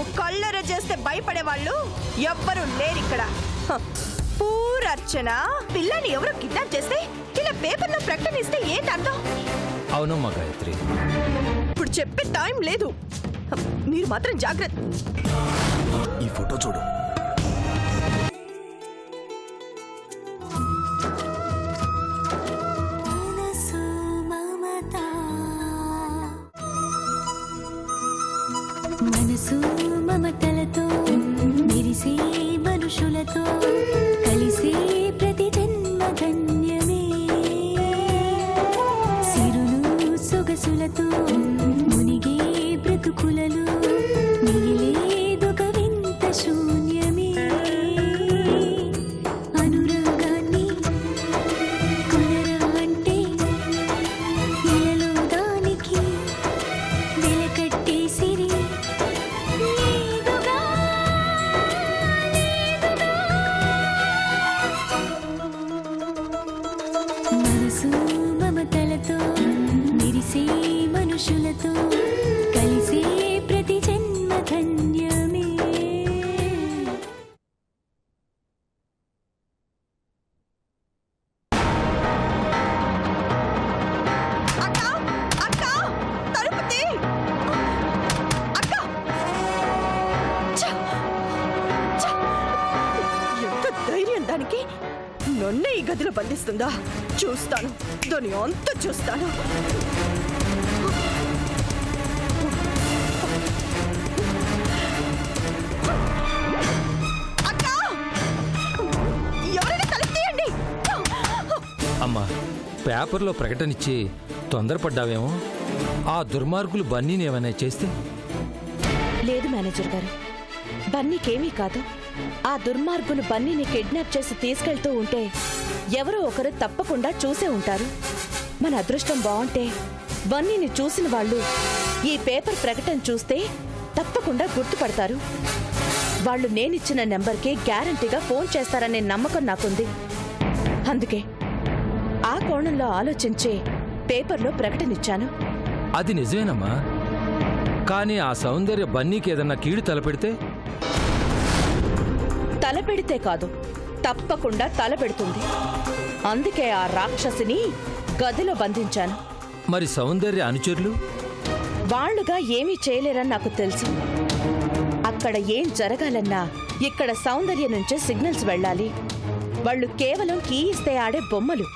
నువ్వు కళ్ళెర చేస్తే భయపడే వాళ్ళు ఎవ్వరూ లేరిక్కడ. పూరర్చన పిల్లని ఎవరో కిడ్నాప్ చేస్తే ఇలా పేపర్లో ప్రకటన ఇస్తే ఏంటర్థం? అవునమ్మా గాయత్రి, ఇప్పుడు చెప్పే టైం లేదు. మీరు మాత్రం జాగ్రత్త. ఈ ఫోటో చూడు. మనసు మమతలతో మెరిసే మనుషులతో కలిసే ప్రతి జన్మ ధన్యమే. సిరులు సొగసులతో మునిగే బ్రతుకులలో మిగిలేదొక వింత శూన్యమే. అనురాగాన్ని కొనరా అంటే ఇలలో దానికి వెలకట్టేసిరి. మనసు మమతలతో మెరిసే మనుషులతో కలిసే ప్రతి జన్మ ధన్యమే. అక్క, అక్క, తలుపు తీ. అక్క, ఛ! ఛ! ఎంత ధైర్యం దానికి! నన్నే ఈ గదిలో బంధిస్తుందా? చూస్తాను, దాని అంత చూస్తాను. అక్క, ఎవరైనా తలుపు తీయండి. అమ్మా పేపర్లో ప్రకటనిచ్చి తొందరపడ్డావేమో. ఆ దుర్మార్గులు బన్నీని ఏమైనా చేస్తే? లేదు మేనేజర్ గారు, బన్నీకేమీ కాదు. ఆ దుర్మార్గులు బన్నీని కిడ్నాప్ చేసి తీసుకెళ్తూ ఉంటే ఎవరో ఒకరు తప్పకుండా చూసే ఉంటారు. మన అదృష్టం బాగుంటే బన్నీని చూసిన వాళ్ళు ఈ పేపర్ ప్రకటన చూస్తే తప్పకుండా గుర్తుపడతారు. వాళ్ళు నేనిచ్చిన నెంబర్కి గ్యారంటీగా ఫోన్ చేస్తారనే నమ్మకం నాకుంది. అందుకే ఆ కోణంలో ఆలోచించే పేపర్లో ప్రకటనిచ్చాను. అది నిజమేనమ్మా, కానీ ఆ సౌందర్య బన్నీకి ఏదన్నా కీడు తలపెడితే? తలపెడితే కాదు, తప్పకుండా తలపెడుతుంది. అందుకే ఆ రాక్షసిని గదిలో బంధించాను. మరి సౌందర్య అనుచరులు? వాళ్లుగా ఏమీ చేయలేరని నాకు తెలుసు. అక్కడ ఏం జరగాలన్నా ఇక్కడ సౌందర్య నుంచే సిగ్నల్స్ వెళ్ళాలి. వాళ్ళు కేవలం కీ ఇస్తే ఆడే బొమ్మలు.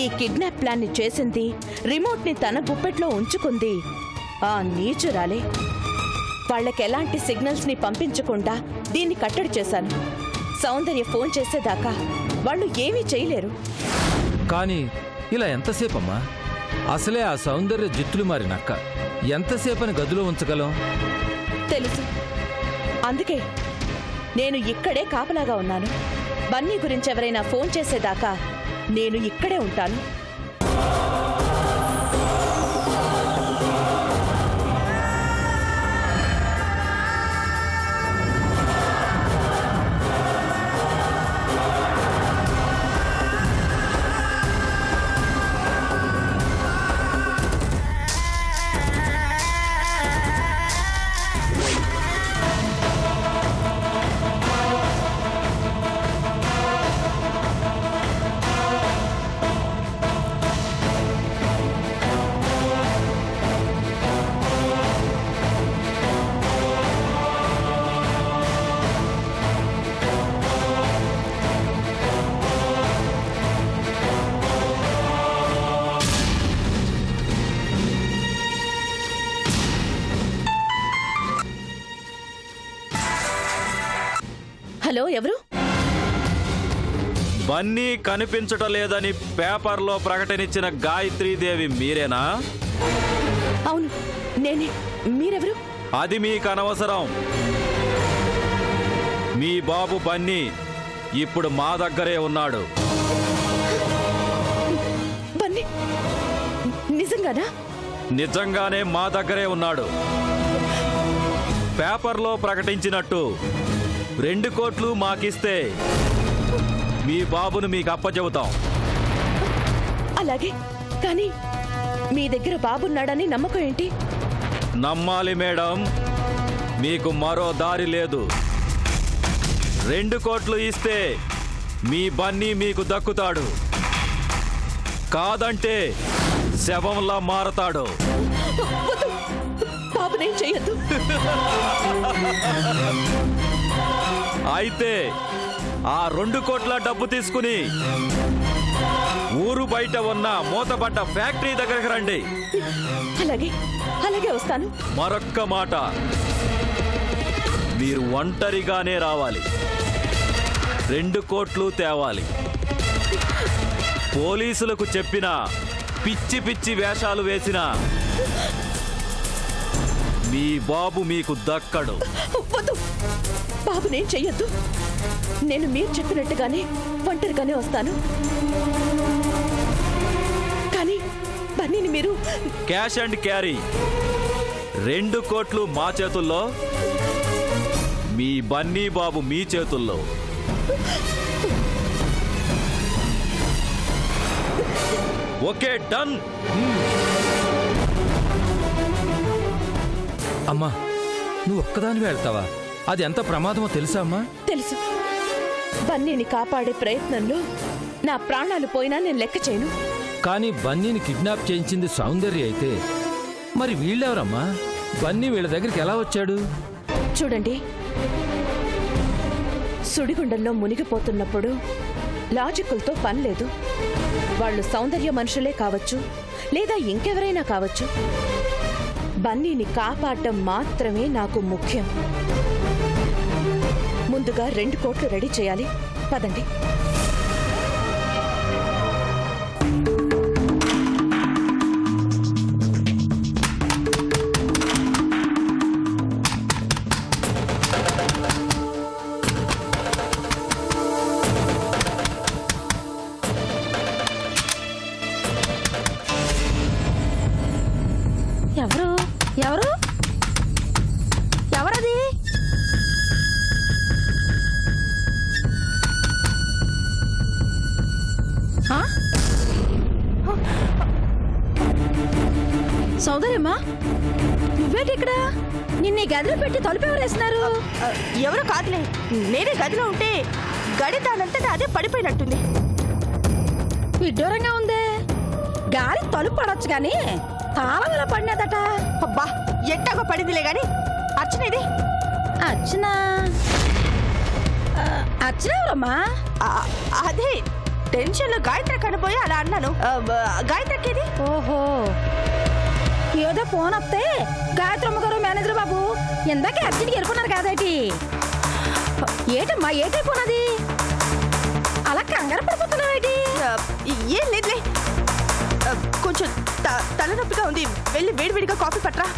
ఈ కిడ్నాప్ ప్లాన్ ని చేసింది, రిమోట్ ని తన గుప్పెట్లో ఉంచుకుంది ఆ నీచురాలే. వాళ్ళకెలాంటి సిగ్నల్స్ ని పంపించకుండా దీన్ని కట్టడి చేశాను. సౌందర్య ఫోన్ చేసేదాకా వాళ్ళు ఏమీ చేయలేరు. కానీ ఇలా ఎంతసేపమ్మా? అసలే ఆ సౌందర్య జిత్తులు మారి నక్క. ఎంతసేపని గదిలో ఉంచగలం? తెలుసు, అందుకే నేను ఇక్కడే కాపలాగా ఉన్నాను. బన్నీ గురించి ఎవరైనా ఫోన్ చేసేదాకా నేను ఇక్కడే ఉంటాను. హలో, ఎవరు? బన్నీ కనిపించటం లేదని పేపర్లో ప్రకటనిచ్చిన గాయత్రీదేవి మీరేనా? అవును, నేనే. మీరెవరు? అది మీకు అనవసరం. మీ బాబు బన్నీ ఇప్పుడు మా దగ్గరే ఉన్నాడు. బన్నీ నిజంగానా? నిజంగానే మా దగ్గరే ఉన్నాడు. పేపర్లో ప్రకటించినట్టు 2 కోట్లు మాకిస్తే మీ బాబును మీకు అప్పచెబుతాం. అలాగే, కానీ మీ దగ్గర బాబున్నాడని నమ్మకం ఏంటి? నమ్మాలి మేడం. మీకు మరో దారి లేదు. 2 కోట్లు ఇస్తే మీ బన్నీ మీకు దక్కుతాడు, కాదంటే శవంలా మారతాడు. బాబునేం చెయ్యొద్దు. అయితే ఆ 2 కోట్ల డబ్బు తీసుకుని ఊరు బయట ఉన్న మూతపడ్డ ఫ్యాక్టరీ దగ్గరకు రండి. అలాగే అలాగే వస్తాను. మరొక్క మాట, మీరు ఒంటరిగానే రావాలి. 2 కోట్లు తేవాలి. పోలీసులకు చెప్పిన పిచ్చి పిచ్చి వేషాలు వేసిన మీ బాబు మీకు దక్కడు. వద్దు, బాబునేం చెయ్యొద్దు. నేను మీరు చెప్పినట్టుగానే ఒంటరిగానే వస్తాను. కానీ బన్నీని మీరు క్యాష్ అండ్ క్యారీ. 2 కోట్లు మా చేతుల్లో, మీ బన్నీ బాబు మీ చేతుల్లో. Okay, done. అమ్మా, నువ్వు ఒక్కదాని వెళ్తావా? అది ఎంత ప్రమాదమో తెలుసా అమ్మా? తెలుసు. బన్నీని కాపాడే ప్రయత్నంలో నా ప్రాణాలు పోయినా నేను లెక్క చేయను. కానీ బన్నీని కిడ్నాప్ చేయించింది సౌందర్య అయితే మరి వీళ్ళెవరమ్మా? బన్నీ వీళ్ళ దగ్గరికి ఎలా వచ్చాడు? చూడండి, సుడిగుండంలో మునిగిపోతున్నప్పుడు లాజికులతో పని లేదు. వాళ్ళు సౌందర్య మనుషులే కావచ్చు, లేదా ఇంకెవరైనా కావచ్చు. బన్నీని కాపాడటం మాత్రమే నాకు ముఖ్యం. ముందుగా 2 కోట్లు రెడీ చేయాలి. పదండి. ఎవరు ఎవరు ఎవరది? సౌదర్యమ్మా, నువ్వేంటి ఇక్కడ? నిన్న ఈ గదిలో పెట్టి తలుపు ఎవరు వేసినారు? ఎవరో కాదులే, నేనే గదిలో ఉంటే గడి దానంతటా అదే పడిపోయినట్టుంది. విడ్డూరంగా ఉందే. గాలి తలుపు పడొచ్చు గాని తాళం ఎలా పడినదట? అబ్బా, ఎట్టాగో పడిందిలే గాని అర్చనేది. అర్చన అర్చన ఎవరమ్మా? అదే టెన్షన్ లో గాయత్రి కనబోయి అలా అన్నాను. గాయత్రికేది? ఓహో, ఏదో ఫోన్ వస్తే గాయత్రమ్మ గారు మేనేజర్ బాబు ఇందాకే అర్జెంట్కి వెళ్ళుకున్నారు కాదేటి? ఏటమ్మా, ఏటైపోనది? అలా కంగారు పడిపోతున్నావేటి? ఏం లేదులే, కొంచెం తలనొప్పిగా ఉంది. వెళ్ళి వేడివేడిగా కాఫీ పట్రా.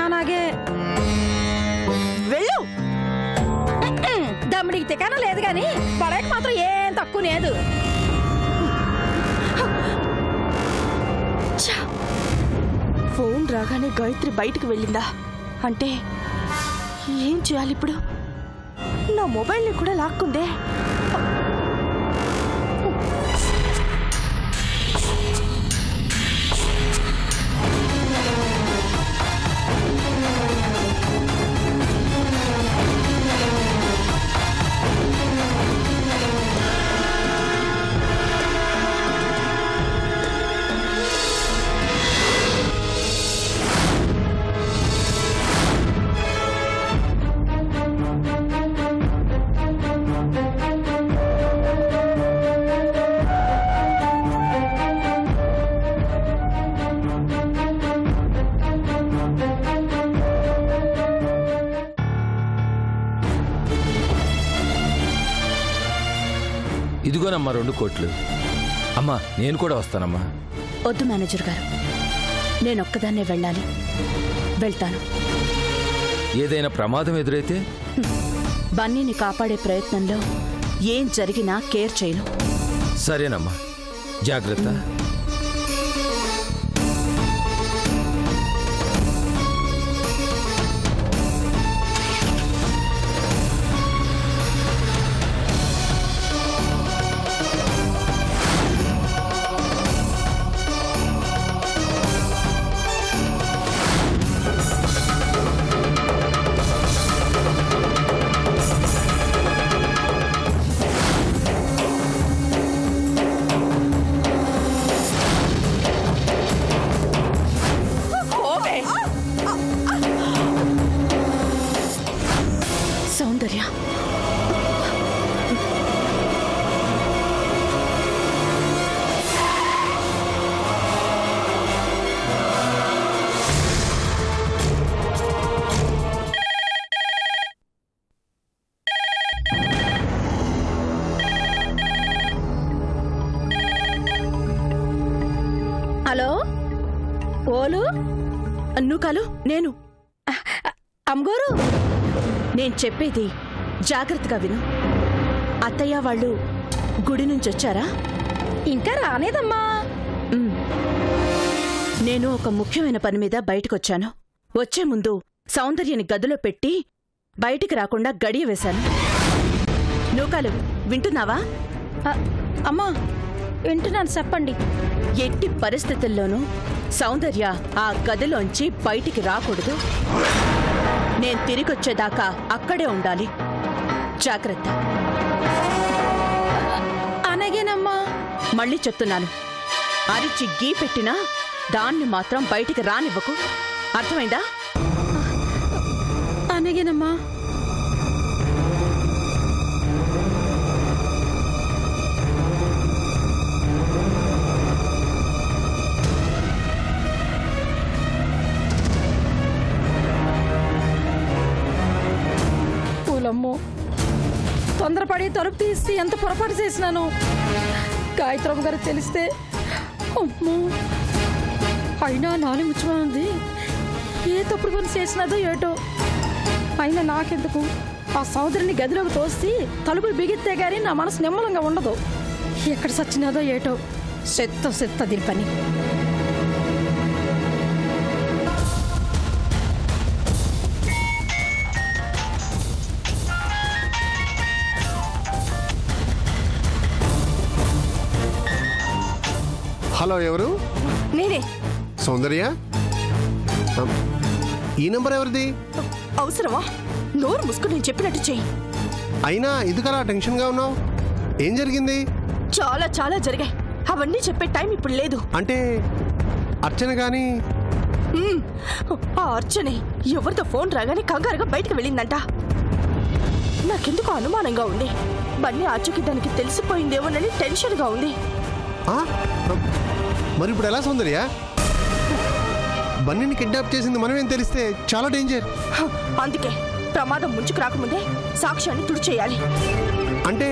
అలాగే వెళ్ళు. దమ్ముడికి తికాన లేదు గాని పడేకి మాత్రం ఏం తక్కువ లేదు. ఫోన్ రాగానే గాయత్రి బయటికి వెళ్ళిందా అంటే ఏం చేయాలి ఇప్పుడు? నా మొబైల్ని కూడా లాక్కుందే. ఇదిగోనమ్మా 2 కోట్లు. అమ్మా, నేను కూడా వస్తానమ్మా. వద్దు మేనేజర్ గారు, నేనొక్కదాన్నే వెళ్ళాలి. వెళ్తాను. ఏదైనా ప్రమాదం ఎదురైతే? బన్నీని కాపాడే ప్రయత్నంలో ఏం జరిగినా కేర్ చేయను. సరేనమ్మా, జాగ్రత్త. నూకాలు నేను అమ్మగారు నేను చెప్పేది జాగ్రత్తగా విను. అత్తయ్య వాళ్ళు గుడి నుంచి వచ్చారా? ఇంకా రాలేదమ్మా. ఉమ్. నేను ఒక ముఖ్యమైన పని మీద బయటకొచ్చాను. వచ్చే ముందు సౌందర్యని గదిలో పెట్టి బయటికి రాకుండా గడియ వేశాను. నూకాలు వింటున్నావా? అమ్మా వింటున్నాను, చెప్పండి. ఎట్టి పరిస్థితుల్లోనూ సౌందర్య ఆ గదిలోంచి బయటికి రాకూడదు. నేను తిరిగొచ్చేదాకా అక్కడే ఉండాలి. జాగ్రత్త. అలాగేనమ్మా. మళ్ళీ చెప్తున్నాను, అరిచి గీ పెట్టినా దాన్ని మాత్రం బయటికి రానివ్వకు. అర్థమైందా? అలాగేనమ్మా. పూలమ్మో, తొందరపడి తలుపు తీసి ఎంత పొరపాటు చేసినాను. గాయత్రమ్మ గారు తెలిస్తే అమ్మో, అయినా నాని ముచ్చమా ఉంది. ఏ తప్పుడు పని చేసినదో ఏటో. అయినా నాకెందుకు, ఆ సోదరిని గదిలోకి తోసి తలుపులు బిగిస్తే గానీ నా మనసు నిమ్మలంగా ఉండదు. ఎక్కడ సచ్చినదో ఏటో. చెత్త దీని పని. హలో, ఎవరు? నేనే. సౌందర్య? ఈ నంబర్ ఎవరిది? అవసరమా? నోరు ముసుకు నేను చెప్పినట్టు చెయ్యి. అయినా ఎందుకలా టెన్షన్గా ఉన్నావు? ఏం జరిగింది? చాలా చాలా జరిగాయి. అవన్నీ చెప్పే టైం ఇప్పుడు లేదు. అంటే అర్చన గాని? ఆ అర్చనే ఎవరితో ఫోన్ రాగానే కంగారుగా బయటకు వెళ్ళిందంట. నాకెందుకు అనుమానంగా ఉంది. బన్నీ ఆచూకి దానికి తెలిసిపోయిందేమోనని టెన్షన్గా ఉంది. మరి ఇప్పుడు ఎలా సౌందర్య? బన్నీని కిడ్నాప్ చేసింది మనమేం తెలిస్తే చాలా డేంజర్. అందుకే ప్రమాదం ముంచుకు రాకముందే సాక్ష్యాన్ని తుడిచేయాలి. అంటే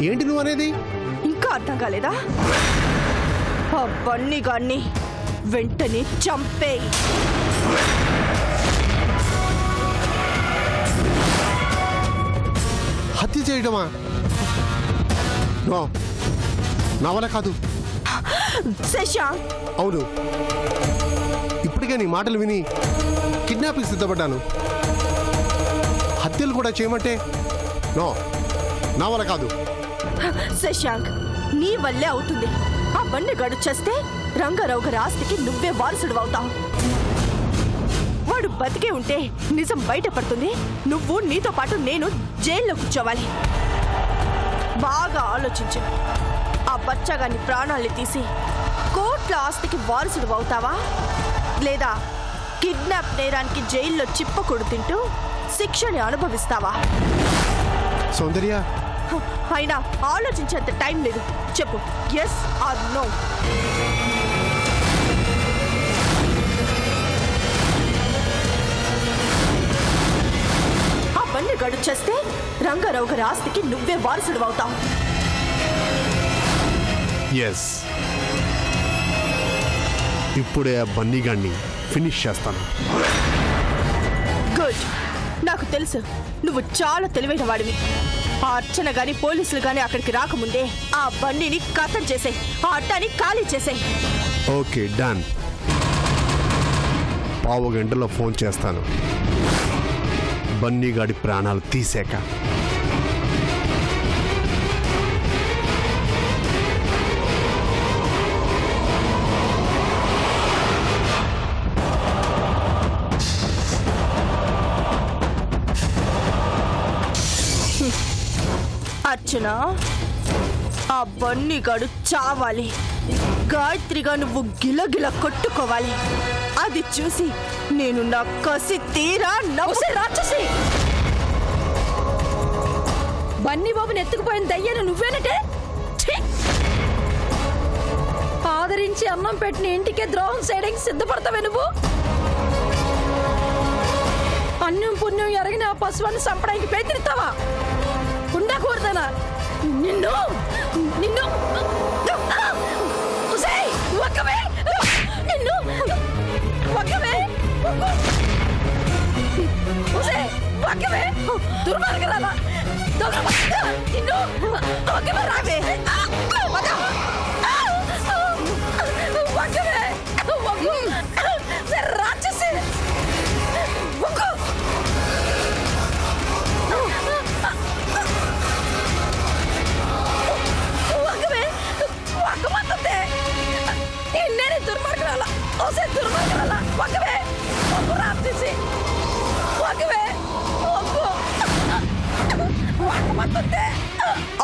ఏంటి నువ్వు అనేది? ఇంకా అర్థం కాలేదా? ఆ బన్నీ గాన్ని వెంటనే చంపేయి. హత్య చేయడమా? నో, నా వల్ల కాదు. శశాంక్, అవును, ఇప్పటికే నీ మాటలు విని కిడ్నాపింగ్ సిద్ధపడ్డాను. హత్యలు కూడా చేయమంటే నో, నా వల్ల కాదు. శశాంక్, నీ వల్లే అవుతుంది. ఆ బండి గడు చేస్తే రంగారావు గారి ఆస్తికి నువ్వే వారసుడు అవుతావు. వాడు బతికే ఉంటే నిజం బయటపడుతుంది. నువ్వు నీతో పాటు నేను జైల్లో కూర్చోవాలి. బాగా ఆలోచించు. ఆ బచ్చగాని ప్రాణాల్ని తీసి కోట్ల ఆస్తికి వారసుడు అవుతావా, లేదా కిడ్నాప్ నేరానికి జైల్లో చిప్పకొడు తింటూ శిక్షని అనుభవిస్తావా? సౌందర్య, అయినా ఆలోచించేంత టైం లేదు. చెప్పు, ఎస్ ఆర్ నో. ఆ బండి గడు చేస్తే రంగారావు గారి ఆస్తికి నువ్వే వారసుడు అవుతావు. ఎస్, ఇప్పుడే ఆ బన్నీగాన్ని ఫినిష్ చేస్తాను. గుడ్. నాకు తెలుసు నువ్వు చాలా తెలివైన వాడివి. ఆ అర్చన గాని పోలీసులు గాని అక్కడికి రాకముందే ఆ బండిని కథం చేసే, ఆ అడ్డాని ఖాళీ చేసే. Okay, done. పావు గంటలో ఫోన్ చేస్తాను, బన్నీగాడి ప్రాణాలు తీసాక. అర్చన, ఆ బన్నీగాడు చావాలి. గాయత్రిగా నువ్వు గిలగిల కొట్టుకోవాలి. అది చూసి నేను నా కసి తీరా రాక్షసి, బన్నీ బాబుని ఎత్తుకుపోయిన దయ్యాన్ని నువ్వేనటే. ఆదరించి అన్నం పెట్టిన ఇంటికే ద్రోహం చేయడానికి సిద్ధపడతావే నువ్వు. అన్నం పుణ్యం ఎరగిన ఆ పశువుని చంపడానికి ప్రయత్నిస్తావా? ఉండకూడదనా? నిన్ను నిన్ను ఒక్కవే, నిన్ను ఒక్కవే, ఒసే వాక్యమే దుర్మార్గరాలా దొంగ నిన్ను వాక్యమే రావే వాక్యమే వగ్గు రాక్షసి వగ్గు వాక్యమే వాక్యమంటే నేనే దుర్మార్గరాలా ఒసే దుర్మార్గరాలా వాక్యమే వగ్గు రాక్షసి వాక్యమే వగ్గు వాక్యమంటే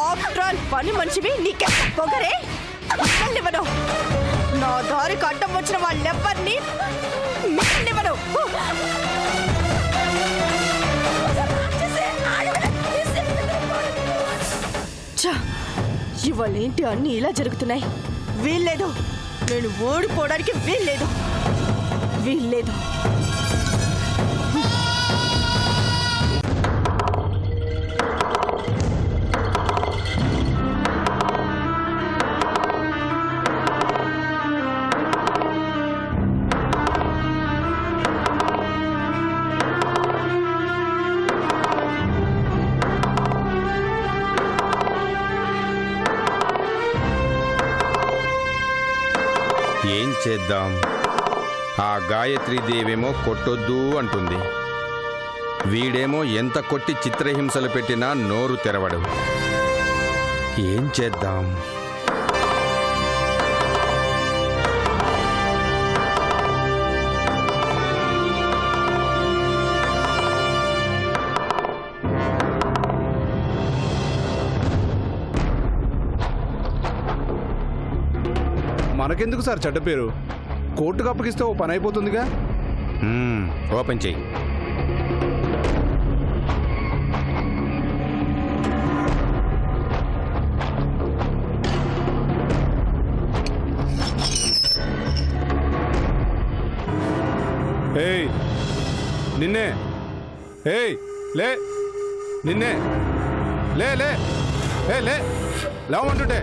ఆఫ్టర్ ఆల్ పని మనిషివి నీకే పొగరే మిగిలివ్వను. నా దారికి అడ్డం వచ్చిన వాళ్ళెవ్వరిని మిగిలివ్వను. ఇవాళేంటి అన్ని ఇలా జరుగుతున్నాయి? వీల్లేదు, నేను ఓడిపోవడానికి వీల్లేదు, వీల్లేదు. ఏం చేద్దాం? ఆ గాయత్రీదేవేమో కొట్టొద్దు అంటుంది, వీడేమో ఎంత కొట్టి చిత్రహింసలు పెట్టినా నోరు తెరవడు. ఏం చేద్దాం? మనకెందుకు సార్ చెడ్డ పేరు? కోర్టుకు అప్పగిస్తే ఓ పని అయిపోతుందిగా. ఓపెన్ చెయ్యి. ఏయ్ నిన్నే, ఏయ్ లే, నిన్నే లే లే ఏ లే లేవమంటుంటే.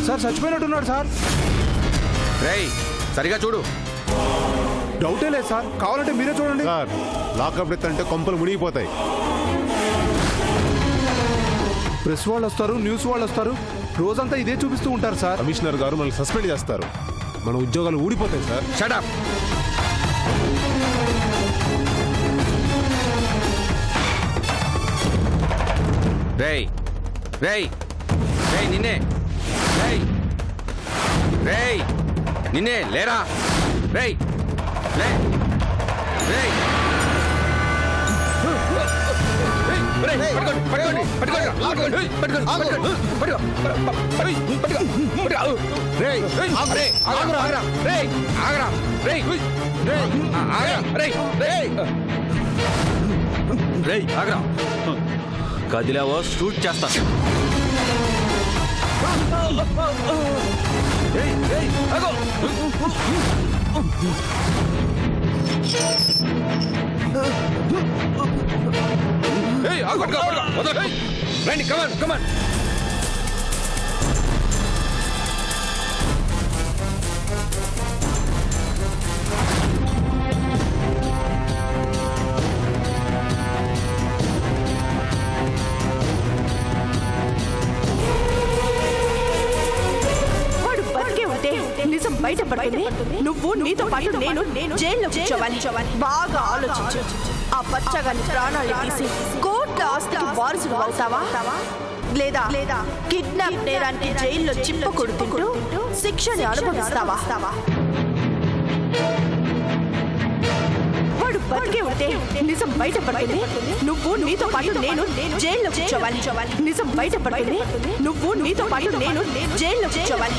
Sir చచ్చిపోయినట్టున్నాడు sir. రేయ్ సరిగా చూడు. డౌటే లేదు సార్, కావాలంటే మీరే చూడండి. సార్ లాకప్ డెత్ అంటే కొంపలు మునిగిపోతాయి. ప్రెస్ వాళ్ళు వస్తారు, న్యూస్ వాళ్ళు వస్తారు, రోజంతా ఇదే చూపిస్తూ ఉంటారు సార్. కమిషనర్ గారు మనల్ని సస్పెండ్ చేస్తారు, మన ఉద్యోగాలు ఊడిపోతాయి సార్. Shut up. రేయ్ రేయ్ రేయ్ నిన్నే, రేయ్ రేయ్ నిన్నే లేరా, రేయ్ లే రేయ్. కదిలావో షూట్ చేస్తాను. రండి, కమాన్ కమాన్. వాడు బతికే ఉంటే నిజం బయటపడుతుంది. నువ్వు నీతో పాటు నేను జైల్లో కూర్చోవాలి. బాగా ఆలోచించు. ఆ పచ్చగాని ప్రాణాలు తీసి కోట్ల ఆస్తికి వారసుడు అవుతావా, లేదా కిడ్నాప్ నేరానికి జైల్లో చిప్ప కొడుతుంటూ శిక్షని అనుభవిస్తావా? వాడు బతికే ఉంటే నిజం బయటపడుతుంది. నువ్వు నీతో పాటు నేను జైల్లో కూర్చోవాలి. నిజం బయటపడుతుంది. నువ్వు నీతో పాటు నేను జైల్లో కూర్చోవాలి.